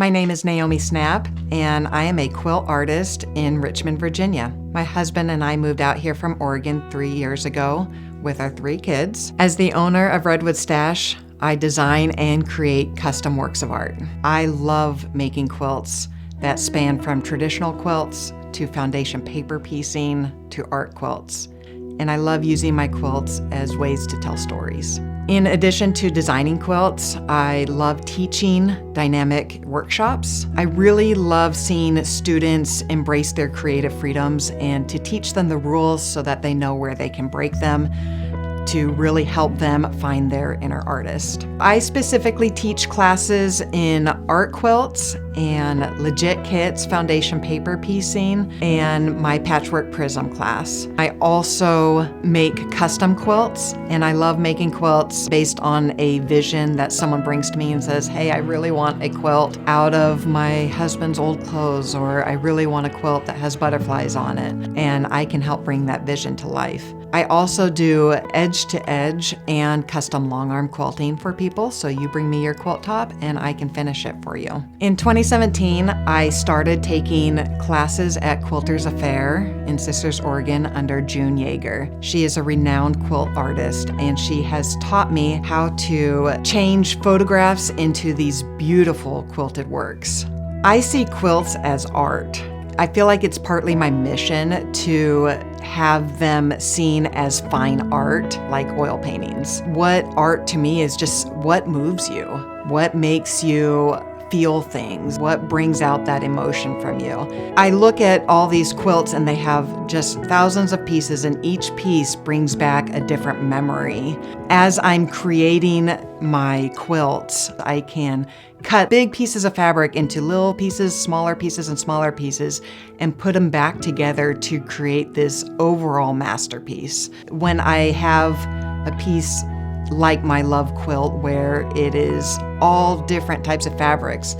My name is Naomi Snapp, and I am a quilt artist in Richmond, Virginia. My husband and I moved out here from Oregon 3 years ago with our 3 kids. As the owner of Redwood Stash, I design and create custom works of art. I love making quilts that span from traditional quilts to foundation paper piecing to art quilts. And I love using my quilts as ways to tell stories. In addition to designing quilts, I love teaching dynamic workshops. I really love seeing students embrace their creative freedoms and to teach them the rules so that they know where they can break them, to really help them find their inner artist. I specifically teach classes in art quilts and legit kits, foundation paper piecing, and my patchwork prism class. I also make custom quilts, and I love making quilts based on a vision that someone brings to me and says, hey, I really want a quilt out of my husband's old clothes, or I really want a quilt that has butterflies on it, and I can help bring that vision to life. I also do edge-to-edge and custom long arm quilting for people, so you bring me your quilt top and I can finish it for you. In 2017, I started taking classes at Quilters Affair in Sisters, Oregon under June Yeager. She is a renowned quilt artist, and she has taught me how to change photographs into these beautiful quilted works. I see quilts as art. I feel like it's partly my mission to have them seen as fine art, like oil paintings. What art to me is just what moves you, what makes you feel things, what brings out that emotion from you. I look at all these quilts and they have just thousands of pieces, and each piece brings back a different memory. As I'm creating my quilts, I can cut big pieces of fabric into little pieces, smaller pieces, and smaller pieces, and put them back together to create this overall masterpiece. When I have a piece like my love quilt where it is all different types of fabrics,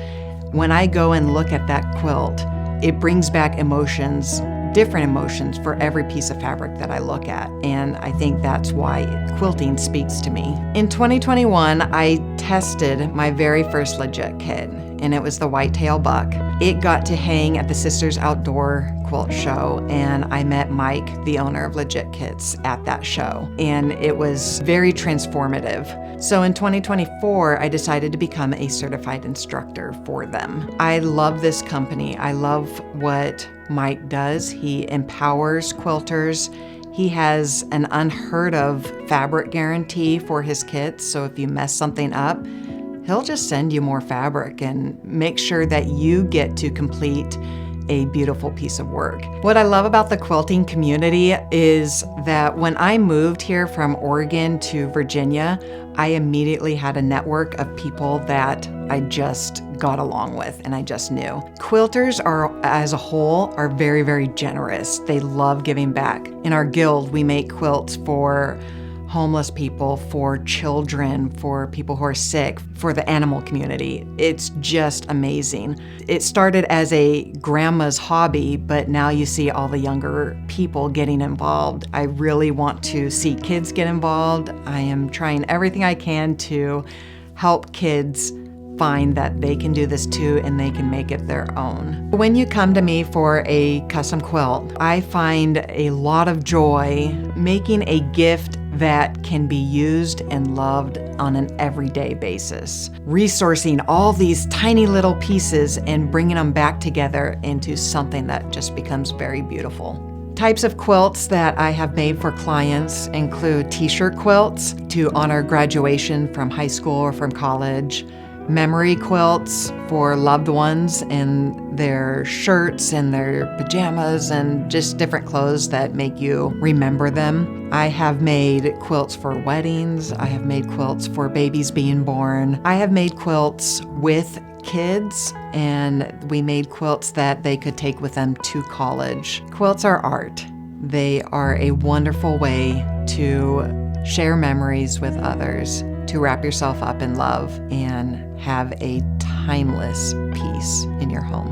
when I go and look at that quilt, it brings back emotions, different emotions for every piece of fabric that I look at. And I think that's why quilting speaks to me. In 2021, I tested my very first legit kit, and it was the whitetail buck. It got to hang at the Sisters Outdoor Quilt Show, and I met Mike, the owner of Legit Kits, at that show, and it was very transformative. So in 2024, I decided to become a certified instructor for them. I love this company. I love what Mike does. He empowers quilters. He has an unheard of fabric guarantee for his kits, so if you mess something up, he'll just send you more fabric and make sure that you get to complete a beautiful piece of work. What I love about the quilting community is that when I moved here from Oregon to Virginia, I immediately had a network of people that I just got along with and I just knew. Quilters are, as a whole, are very, very generous. They love giving back. In our guild, we make quilts for homeless people, for children, for people who are sick, for the animal community. It's just amazing. It started as a grandma's hobby, but now you see all the younger people getting involved. I really want to see kids get involved. I am trying everything I can to help kids find that they can do this too and they can make it their own. When you come to me for a custom quilt, I find a lot of joy making a gift that can be used and loved on an everyday basis. Resourcing all these tiny little pieces and bringing them back together into something that just becomes very beautiful. Types of quilts that I have made for clients include t-shirt quilts to honor graduation from high school or from college, memory quilts for loved ones and their shirts and their pajamas and just different clothes that make you remember them. I have made quilts for weddings. I have made quilts for babies being born. I have made quilts with kids, and we made quilts that they could take with them to college. Quilts are art. They are a wonderful way to share memories with others, to wrap yourself up in love and have a timeless piece in your home.